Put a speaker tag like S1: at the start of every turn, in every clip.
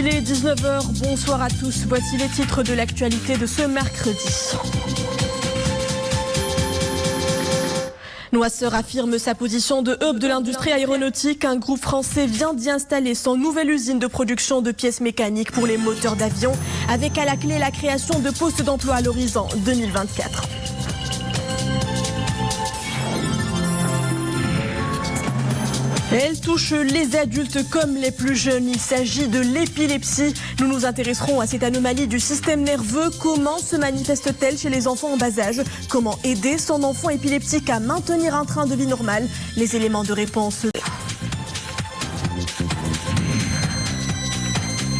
S1: Il est 19h, bonsoir à tous. Voici les titres de l'actualité de ce mercredi. Noisseur affirme sa position de hub de l'industrie aéronautique. Un groupe français vient d'y installer son nouvelle usine de production de pièces mécaniques pour les moteurs d'avion, avec à la clé la création de postes d'emploi à l'horizon 2024. Elle touche les adultes comme les plus jeunes. Il s'agit de l'épilepsie. Nous nous intéresserons à cette anomalie du système nerveux. Comment se manifeste-t-elle chez les enfants en bas âge? Comment aider son enfant épileptique à maintenir un train de vie normal? Les éléments de réponse.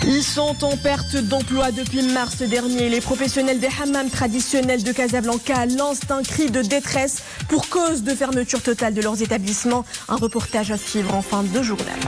S1: Ils sont en perte d'emploi depuis mars dernier. Les professionnels des hammams traditionnels de Casablanca lancent un cri de détresse pour cause de fermeture totale de leurs établissements. Un reportage à suivre en fin de journal.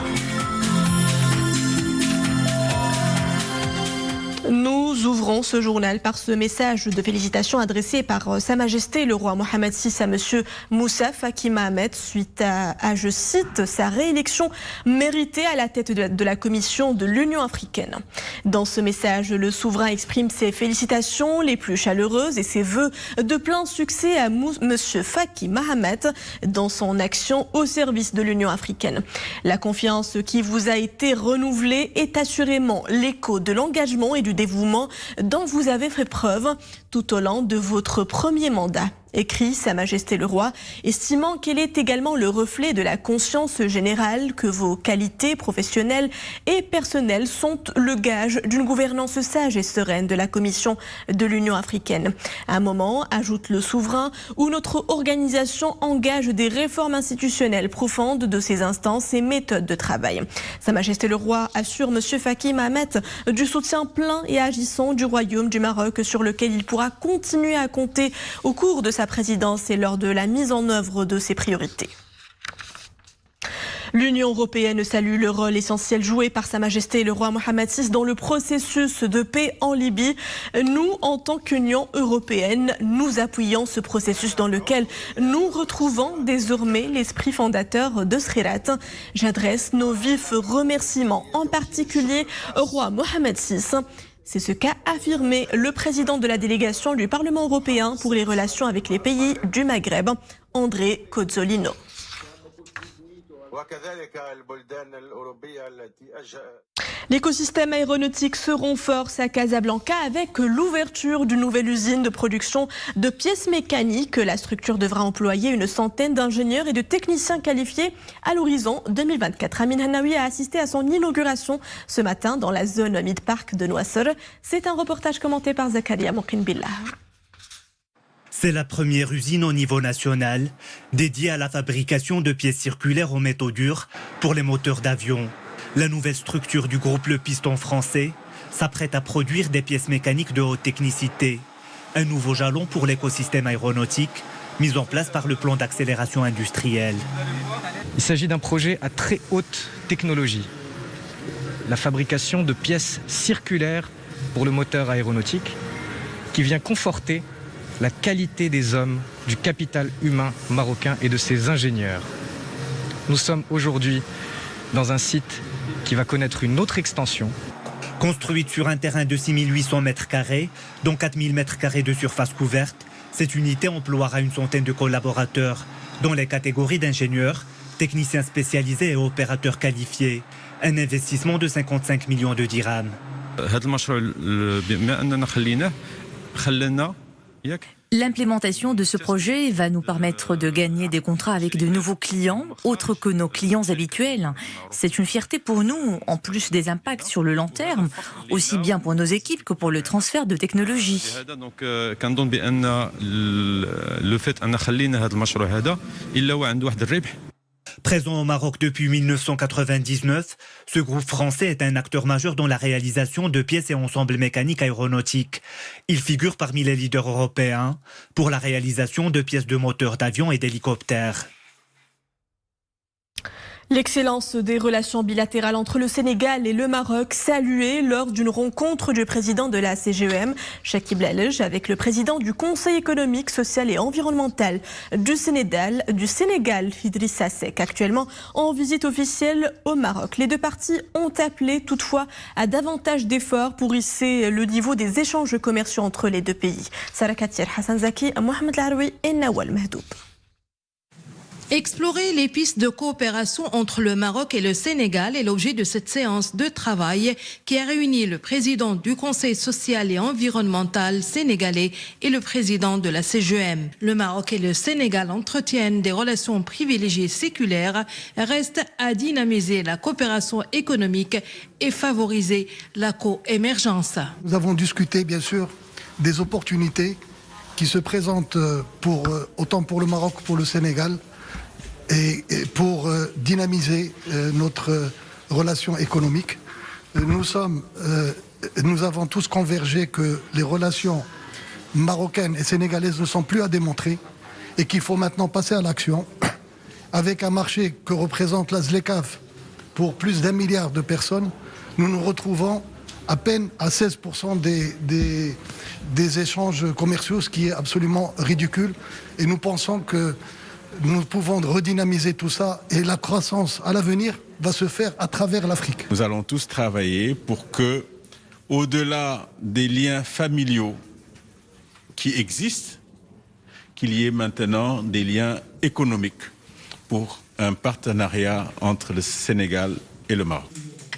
S1: Nous ouvrons ce journal par ce message de félicitations adressé par Sa Majesté le roi Mohamed VI à Monsieur Moussa Faki Mahamat suite à, je cite, sa réélection méritée à la tête de la Commission de l'Union africaine. Dans ce message, le souverain exprime ses félicitations les plus chaleureuses et ses vœux de plein succès à Monsieur Faki Mahamat dans son action au service de l'Union africaine. La confiance qui vous a été renouvelée est assurément l'écho de l'engagement et du dévouement dont vous avez fait preuve tout au long de votre premier mandat. Écrit Sa Majesté le Roi, estimant qu'elle est également le reflet de la conscience générale que vos qualités professionnelles et personnelles sont le gage d'une gouvernance sage et sereine de la Commission de l'Union africaine. À un moment, ajoute le souverain, où notre organisation engage des réformes institutionnelles profondes de ses instances et méthodes de travail. Sa Majesté le Roi assure M. Faki Mahamat du soutien plein et agissant du Royaume du Maroc sur lequel il pourra continuer à compter au cours de sa présidence et lors de la mise en œuvre de ses priorités. L'Union européenne salue le rôle essentiel joué par Sa Majesté le roi Mohamed VI dans le processus de paix en Libye. Nous, en tant qu'Union européenne, nous appuyons ce processus dans lequel nous retrouvons désormais l'esprit fondateur de Srirat. J'adresse nos vifs remerciements, en particulier au roi Mohamed VI. C'est ce qu'a affirmé le président de la délégation du Parlement européen pour les relations avec les pays du Maghreb, André Cozzolino. L'écosystème aéronautique se renforce à Casablanca avec l'ouverture d'une nouvelle usine de production de pièces mécaniques. La structure devra employer une centaine d'ingénieurs et de techniciens qualifiés à l'horizon 2024. Amin Hannaoui a assisté à son inauguration ce matin dans la zone Mid-Park de Noisseur. C'est un reportage commenté par Zakaria Mokinbillah.
S2: C'est la première usine au niveau national dédiée à la fabrication de pièces circulaires aux métaux durs pour les moteurs d'avion. La nouvelle structure du groupe Le Piston français s'apprête à produire des pièces mécaniques de haute technicité. Un nouveau jalon pour l'écosystème aéronautique mis en place par le plan d'accélération industrielle.
S3: Il s'agit d'un projet à très haute technologie. La fabrication de pièces circulaires pour le moteur aéronautique qui vient conforter la qualité des hommes, du capital humain marocain et de ses ingénieurs. Nous sommes aujourd'hui dans un site qui va connaître une autre extension.
S2: Construite sur un terrain de 6800 mètres carrés, dont 4000 mètres carrés de surface couverte, cette unité emploiera une centaine de collaborateurs, dont les catégories d'ingénieurs, techniciens spécialisés et opérateurs qualifiés. Un investissement de 55 millions de dirhams.
S4: L'implémentation de ce projet va nous permettre de gagner des contrats avec de nouveaux clients, autres que nos clients habituels. C'est une fierté pour nous, en plus des impacts sur le long terme, aussi bien pour nos équipes que pour le transfert de technologie.
S2: Présent au Maroc depuis 1999, ce groupe français est un acteur majeur dans la réalisation de pièces et ensembles mécaniques aéronautiques. Il figure parmi les leaders européens pour la réalisation de pièces de moteurs d'avion et d'hélicoptères.
S1: L'excellence des relations bilatérales entre le Sénégal et le Maroc saluée lors d'une rencontre du président de la CGEM, Chakib Lalej, avec le président du Conseil économique, social et environnemental du Sénégal, Idrissa Seck, actuellement en visite officielle au Maroc. Les deux parties ont appelé toutefois à davantage d'efforts pour hisser le niveau des échanges commerciaux entre les deux pays. Sarah Katir, Hassan Zaki, Mohamed Laroui et Nawal Mahdoub.
S5: Explorer les pistes de coopération entre le Maroc et le Sénégal est l'objet de cette séance de travail qui a réuni le président du Conseil social et environnemental sénégalais et le président de la CGEM. Le Maroc et le Sénégal entretiennent des relations privilégiées séculaires, restent à dynamiser la coopération économique et favoriser la co-émergence.
S6: Nous avons discuté bien sûr des opportunités qui se présentent autant pour le Maroc que pour le Sénégal, et pour dynamiser notre relation économique. Nous avons tous convergé que les relations marocaines et sénégalaises ne sont plus à démontrer et qu'il faut maintenant passer à l'action avec un marché que représente la ZLECAf pour plus d'1 milliard de personnes. Nous nous retrouvons à peine à 16% des échanges commerciaux, ce qui est absolument ridicule, et nous pensons que nous pouvons redynamiser tout ça et la croissance à l'avenir va se faire à travers l'Afrique.
S7: Nous allons tous travailler pour que, au-delà des liens familiaux qui existent, qu'il y ait maintenant des liens économiques pour un partenariat entre le Sénégal et le Maroc.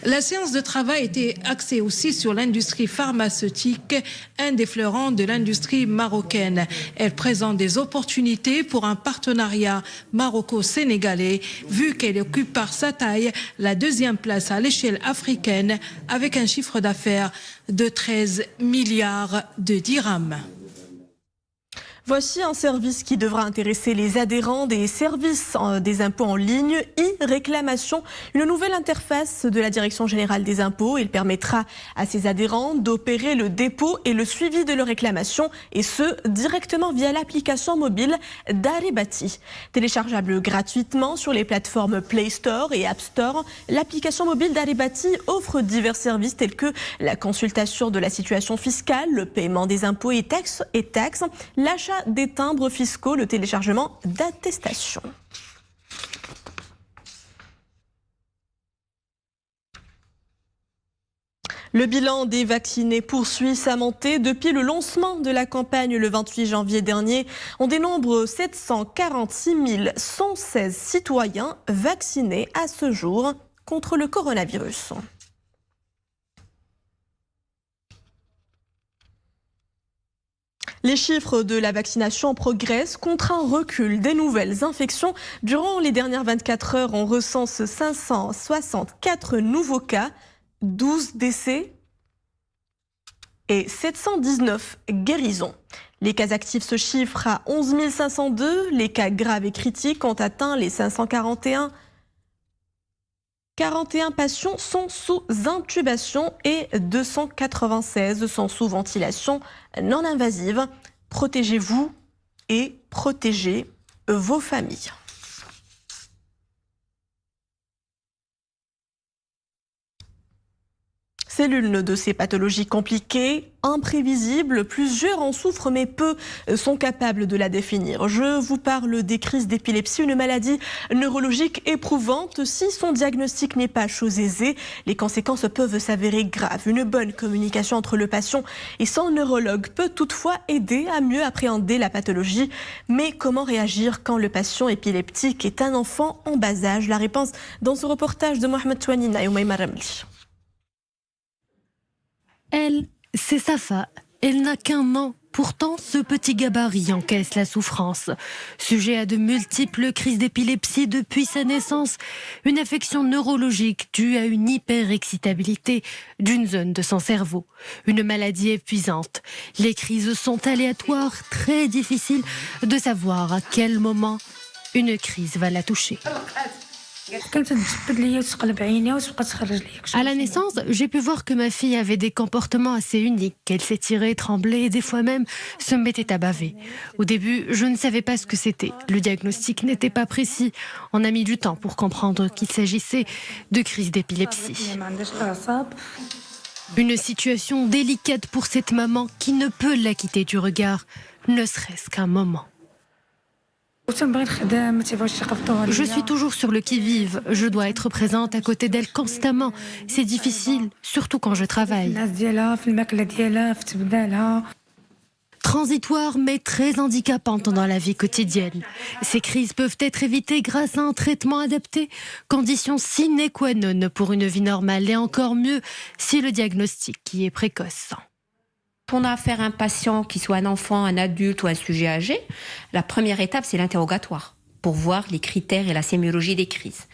S5: La séance de travail était axée aussi sur l'industrie pharmaceutique, un des fleurons de l'industrie marocaine. Elle présente des opportunités pour un partenariat maroco-sénégalais, vu qu'elle occupe par sa taille la 2e place à l'échelle africaine, avec un chiffre d'affaires de 13 milliards de dirhams.
S1: Voici un service qui devra intéresser les adhérents des services des impôts en ligne, e-réclamation, une nouvelle interface de la Direction générale des impôts. Il permettra à ses adhérents d'opérer le dépôt et le suivi de leurs réclamations, et ce, directement via l'application mobile Daribati. Téléchargeable gratuitement sur les plateformes Play Store et App Store, l'application mobile Daribati offre divers services tels que la consultation de la situation fiscale, le paiement des impôts et taxes, l'achat des timbres fiscaux, le téléchargement d'attestations. Le bilan des vaccinés poursuit sa montée. Depuis le lancement de la campagne le 28 janvier dernier, on dénombre 746 116 citoyens vaccinés à ce jour contre le coronavirus. Les chiffres de la vaccination progressent contre un recul des nouvelles infections. Durant les dernières 24 heures, on recense 564 nouveaux cas, 12 décès et 719 guérisons. Les cas actifs se chiffrent à 11 502. Les cas graves et critiques ont atteint les 541. 41 patients sont sous intubation et 296 sont sous ventilation non invasive. Protégez-vous et protégez vos familles. C'est l'une de ces pathologies compliquées, imprévisibles. Plusieurs en souffrent, mais peu sont capables de la définir. Je vous parle des crises d'épilepsie, une maladie neurologique éprouvante. Si son diagnostic n'est pas chose aisée, les conséquences peuvent s'avérer graves. Une bonne communication entre le patient et son neurologue peut toutefois aider à mieux appréhender la pathologie. Mais comment réagir quand le patient épileptique est un enfant en bas âge? La réponse dans ce reportage de Mohamed Touanina et Oumaima Ramli.
S8: Elle, c'est Safa. Elle n'a qu'1 an. Pourtant, ce petit gabarit encaisse la souffrance. Sujet à de multiples crises d'épilepsie depuis sa naissance, une affection neurologique due à une hyperexcitabilité d'une zone de son cerveau. Une maladie épuisante. Les crises sont aléatoires, très difficile de savoir à quel moment une crise va la toucher. À la naissance, j'ai pu voir que ma fille avait des comportements assez uniques, qu'elle s'étirait, tremblait et des fois même se mettait à baver. Au début, je ne savais pas ce que c'était. Le diagnostic n'était pas précis. On a mis du temps pour comprendre qu'il s'agissait de crise d'épilepsie. Une situation délicate pour cette maman qui ne peut la quitter du regard, ne serait-ce qu'un moment. Je suis toujours sur le qui-vive. Je dois être présente à côté d'elle constamment. C'est difficile, surtout quand je travaille. Transitoire mais très handicapante dans la vie quotidienne. Ces crises peuvent être évitées grâce à un traitement adapté, condition sine qua non pour une vie normale et encore mieux si le diagnostic y est précoce.
S9: Quand on a affaire à un patient, qui soit un enfant, un adulte ou un sujet âgé, la première étape, c'est l'interrogatoire pour voir les critères et la sémiologie des crises.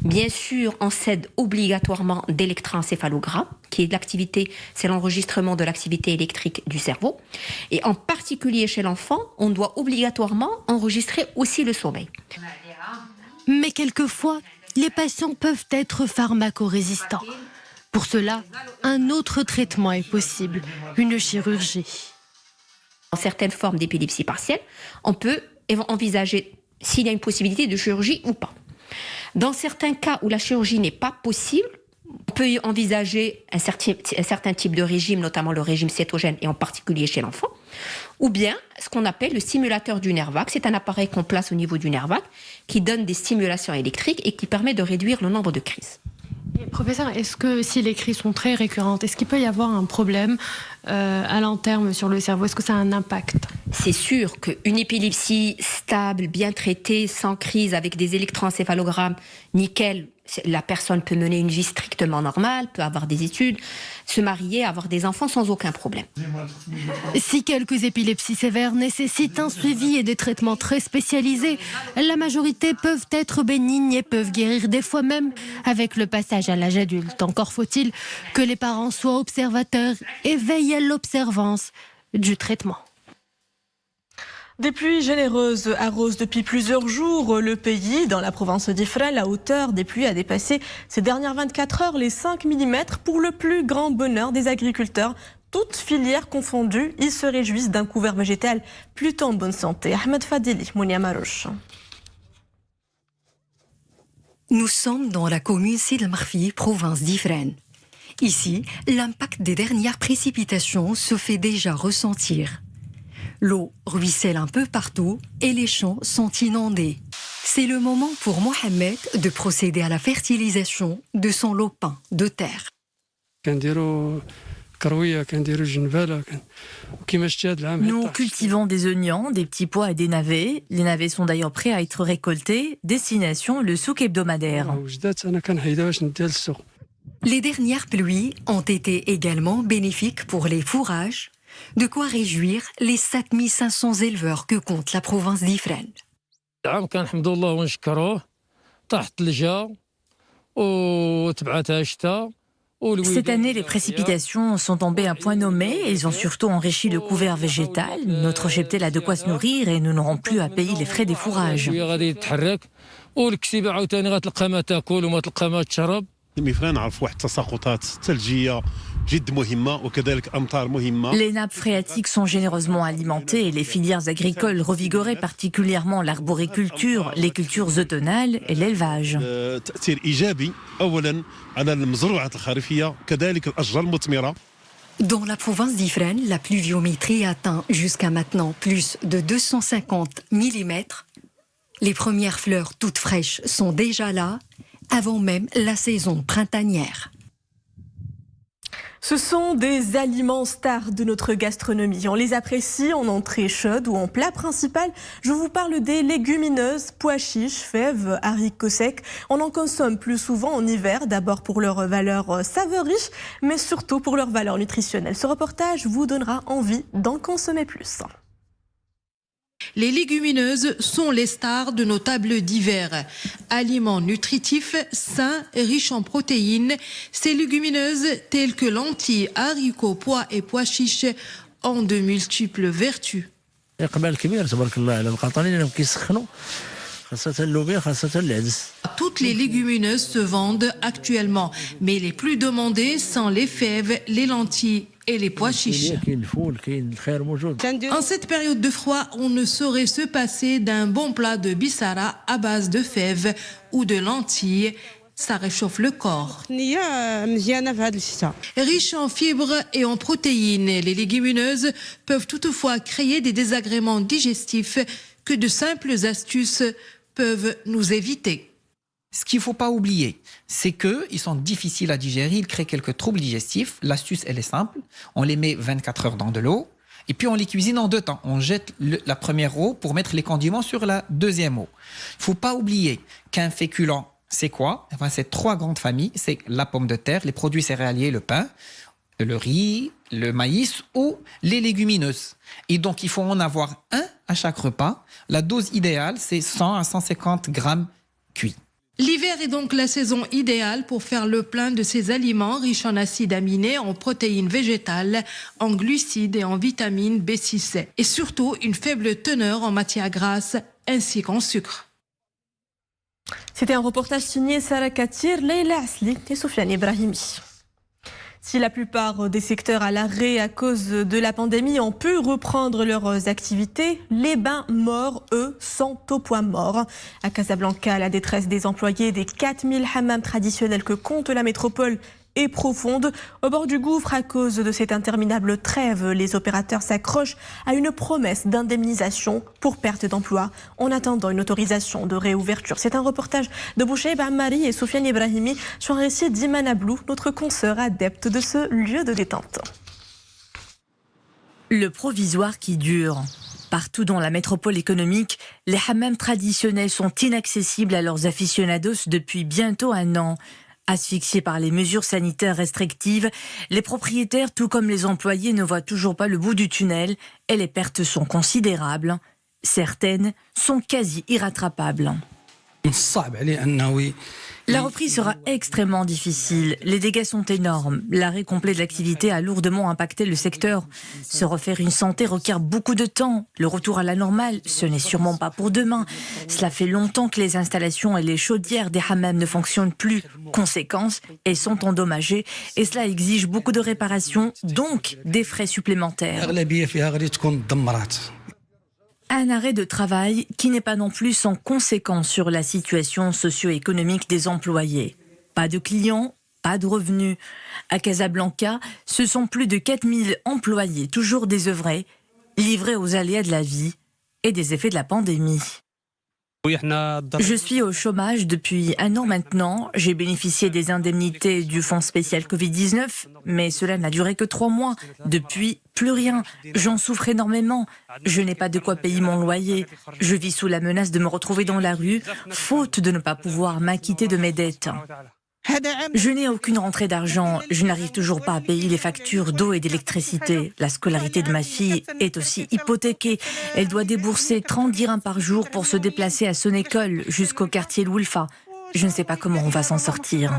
S9: Bien sûr, on s'aide obligatoirement d'électroencéphalogramme, qui est de l'activité, c'est l'enregistrement de l'activité électrique du cerveau. Et en particulier chez l'enfant, on doit obligatoirement enregistrer aussi le sommeil.
S8: Mais quelquefois, les patients peuvent être pharmacorésistants. Pour cela, un autre traitement est possible, une chirurgie.
S9: Dans certaines formes d'épilepsie partielle, on peut envisager s'il y a une possibilité de chirurgie ou pas. Dans certains cas où la chirurgie n'est pas possible, on peut envisager un certain type de régime, notamment le régime cétogène et en particulier chez l'enfant, ou bien ce qu'on appelle le stimulateur du nerf vague. C'est un appareil qu'on place au niveau du nerf vague qui donne des stimulations électriques et qui permet de réduire le nombre de crises.
S8: Professeur, est-ce que si les crises sont très récurrentes, est-ce qu'il peut y avoir un problème à long terme sur le cerveau? Est-ce que ça a un impact?
S9: C'est sûr qu'une épilepsie stable, bien traitée, sans crise, avec des électroencéphalogrammes nickel, la personne peut mener une vie strictement normale, peut avoir des études, se marier, avoir des enfants sans aucun problème.
S8: Si quelques épilepsies sévères nécessitent un suivi et des traitements très spécialisés, la majorité peuvent être bénignes et peuvent guérir des fois même avec le passage à l'âge adulte. Encore faut-il que les parents soient observateurs et veillent à l'observance du traitement.
S1: Des pluies généreuses arrosent depuis plusieurs jours le pays. Dans la province d'Ifrane, la hauteur des pluies a dépassé ces dernières 24 heures les 5 mm pour le plus grand bonheur des agriculteurs. Toutes filières confondues, ils se réjouissent d'un couvert végétal plutôt en bonne santé. Ahmed Fadeli, Mounia Marouche.
S10: Nous sommes dans la commune Sid el-Marfi, province d'Ifrane. Ici, l'impact des dernières précipitations se fait déjà ressentir. L'eau ruisselle un peu partout et les champs sont inondés. C'est le moment pour Mohamed de procéder à la fertilisation de son lopin de terre.
S4: Nous cultivons des oignons, des petits pois et des navets. Les navets sont d'ailleurs prêts à être récoltés. Destination, le souk hebdomadaire.
S10: Les dernières pluies ont été également bénéfiques pour les fourrages, de quoi réjouir les 7500 éleveurs que compte la province d'Ifrane.
S4: Cette année, les précipitations sont tombées à point nommé. Ils ont surtout enrichi le couvert végétal. Notre cheptel a de quoi se nourrir et nous n'aurons plus à payer les frais des fourrages. Les nappes phréatiques sont généreusement alimentées et les filières agricoles revigoraient particulièrement l'arboriculture, les cultures automnales et l'élevage.
S10: Dans la province d'Ifrane, la pluviométrie atteint jusqu'à maintenant plus de 250 mm. Les premières fleurs toutes fraîches sont déjà là, avant même la saison printanière.
S1: Ce sont des aliments stars de notre gastronomie. On les apprécie en entrée chaude ou en plat principal. Je vous parle des légumineuses, pois chiches, fèves, haricots secs. On en consomme plus souvent en hiver, d'abord pour leur valeur saveurie, mais surtout pour leur valeur nutritionnelle. Ce reportage vous donnera envie d'en consommer plus.
S5: Les légumineuses sont les stars de nos tables d'hiver. Aliments nutritifs, sains, riches en protéines, ces légumineuses telles que lentilles, haricots, pois et pois chiches ont de multiples vertus. Toutes les légumineuses se vendent actuellement, mais les plus demandées sont les fèves, les lentilles et les pois chiches. En cette période de froid, on ne saurait se passer d'un bon plat de bissara à base de fèves ou de lentilles. Ça réchauffe le corps. Riche en fibres et en protéines, les légumineuses peuvent toutefois créer des désagréments digestifs que de simples astuces peuvent nous éviter.
S11: Ce qu'il ne faut pas oublier, c'est qu'ils sont difficiles à digérer, ils créent quelques troubles digestifs. L'astuce, elle est simple. On les met 24 heures dans de l'eau et puis on les cuisine en 2 temps. On jette la première eau pour mettre les condiments sur la deuxième eau. Il ne faut pas oublier qu'un féculent, c'est quoi? Enfin, c'est 3 grandes familles. C'est la pomme de terre, les produits céréaliers, le pain, le riz, le maïs ou les légumineuses. Et donc, il faut en avoir un à chaque repas. La dose idéale, c'est 100 à 150 grammes cuits.
S5: L'hiver est donc la saison idéale pour faire le plein de ces aliments riches en acides aminés, en protéines végétales, en glucides et en vitamine B6. Et surtout, une faible teneur en matière grasse ainsi qu'en sucre.
S1: C'était un reportage signé Sarah Katir, Leila Asli et Soufiane Ibrahimi. Si la plupart des secteurs à l'arrêt à cause de la pandémie ont pu reprendre leurs activités, les bains morts, eux, sont au point mort. À Casablanca, la détresse des employés des 4000 hammams traditionnels que compte la métropole est profonde. Au bord du gouffre, à cause de cette interminable trêve, les opérateurs s'accrochent à une promesse d'indemnisation pour perte d'emploi en attendant une autorisation de réouverture. C'est un reportage de Boucheib Ammari et Soufiane Ibrahimi sur un récit d'Iman Ablou, notre consoeur adepte de ce lieu de détente.
S4: Le provisoire qui dure. Partout dans la métropole économique, les hammams traditionnels sont inaccessibles à leurs aficionados depuis bientôt 1 an. Asphyxiés par les mesures sanitaires restrictives, les propriétaires, tout comme les employés, ne voient toujours pas le bout du tunnel et les pertes sont considérables. Certaines sont quasi irrattrapables. La reprise sera extrêmement difficile. Les dégâts sont énormes. L'arrêt complet de l'activité a lourdement impacté le secteur. Se refaire une santé requiert beaucoup de temps. Le retour à la normale, ce n'est sûrement pas pour demain. Cela fait longtemps que les installations et les chaudières des hammams ne fonctionnent plus. Conséquence, elles sont endommagées et cela exige beaucoup de réparations, donc des frais supplémentaires. Un arrêt de travail qui n'est pas non plus sans conséquence sur la situation socio-économique des employés. Pas de clients, pas de revenus. À Casablanca, ce sont plus de 4000 employés toujours désœuvrés, livrés aux aléas de la vie et des effets de la pandémie. Je suis au chômage depuis 1 an maintenant. J'ai bénéficié des indemnités du fonds spécial Covid-19, mais cela n'a duré que 3 mois. Depuis, plus rien. J'en souffre énormément. Je n'ai pas de quoi payer mon loyer. Je vis sous la menace de me retrouver dans la rue, faute de ne pas pouvoir m'acquitter de mes dettes. Je n'ai aucune rentrée d'argent. Je n'arrive toujours pas à payer les factures d'eau et d'électricité. La scolarité de ma fille est aussi hypothéquée. Elle doit débourser 30 dirhams par jour pour se déplacer à son école jusqu'au quartier Louelfa. Je ne sais pas comment on va s'en sortir.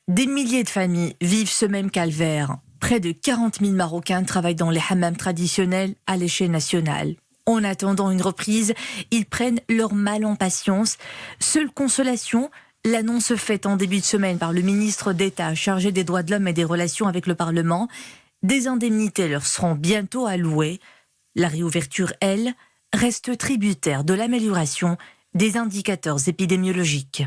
S4: Des milliers de familles vivent ce même calvaire. Près de 40 000 Marocains travaillent dans les hammams traditionnels à l'échelle nationale. En attendant une reprise, ils prennent leur mal en patience. Seule consolation, l'annonce faite en début de semaine par le ministre d'État chargé des droits de l'homme et des relations avec le Parlement, des indemnités leur seront bientôt allouées. La réouverture, elle, reste tributaire de l'amélioration des indicateurs épidémiologiques.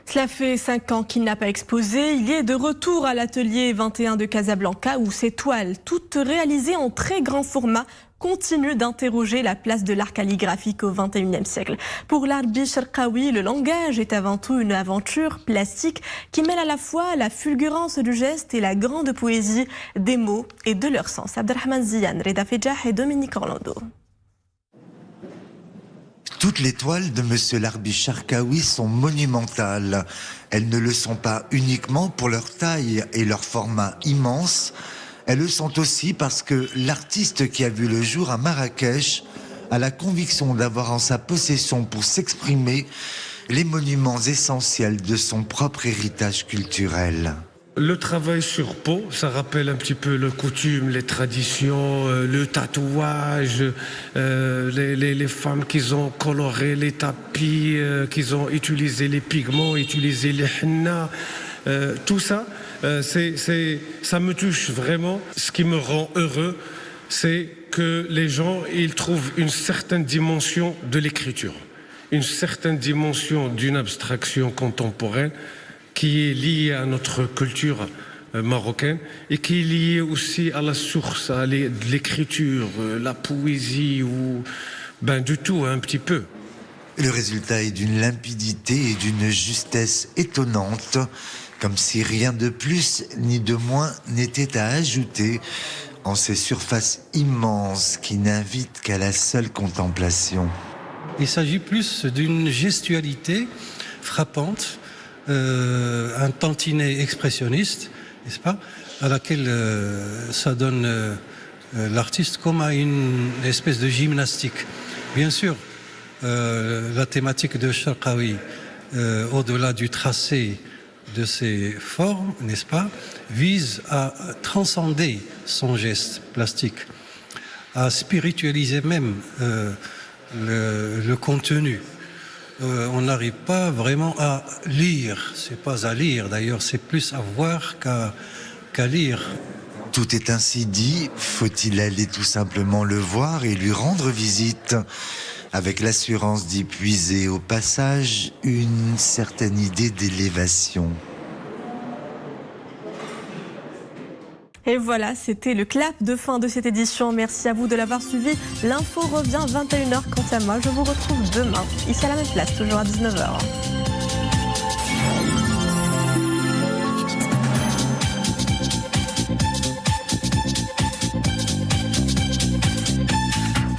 S1: Cela fait 5 ans qu'il n'a pas exposé. Il est de retour à l'atelier 21 de Casablanca où ses toiles, toutes réalisées en très grand format, continue d'interroger la place de l'art calligraphique au XXIe siècle. Pour l'Arbi Cherkaoui, le langage est avant tout une aventure plastique qui mêle à la fois la fulgurance du geste et la grande poésie des mots et de leur sens. Abdelrahman Zian, Reda Fejah et Dominique Orlando.
S12: Toutes les toiles de Monsieur l'Arbi Cherkaoui sont monumentales. Elles ne le sont pas uniquement pour leur taille et leur format immense. Elles le sont aussi parce que l'artiste qui a vu le jour à Marrakech a la conviction d'avoir en sa possession pour s'exprimer les monuments essentiels de son propre héritage culturel.
S13: Le travail sur peau, ça rappelle un petit peu les coutumes, les traditions, le tatouage, les femmes qui ont coloré les tapis, qui ont utilisé les pigments, utilisé les henna, tout ça, ça me touche vraiment. Ce qui me rend heureux, c'est que les gens, ils trouvent une certaine dimension de l'écriture, une certaine dimension d'une abstraction contemporaine qui est liée à notre culture marocaine et qui est liée aussi à la source, à l'écriture, la poésie, ou du tout un petit peu.
S12: Le résultat est d'une limpidité et d'une justesse étonnante, comme si rien de plus ni de moins n'était à ajouter en ces surfaces immenses qui n'invitent qu'à la seule contemplation.
S14: Il s'agit plus d'une gestualité frappante, un tantinet expressionniste, n'est-ce pas, à laquelle ça donne l'artiste comme à une espèce de gymnastique. Bien sûr, la thématique de Sharqawi, au-delà du tracé de ses formes, n'est-ce pas, vise à transcender son geste plastique, à spiritualiser même le contenu. On n'arrive pas vraiment à lire, c'est pas à lire d'ailleurs, c'est plus à voir qu'à lire.
S12: Tout est ainsi dit, faut-il aller tout simplement le voir et lui rendre visite, avec l'assurance d'y puiser au passage une certaine idée d'élévation.
S1: Et voilà, c'était le clap de fin de cette édition. Merci à vous de l'avoir suivi. L'info revient 21h. Quant à moi, je vous retrouve demain, ici à la même place, toujours à 19h.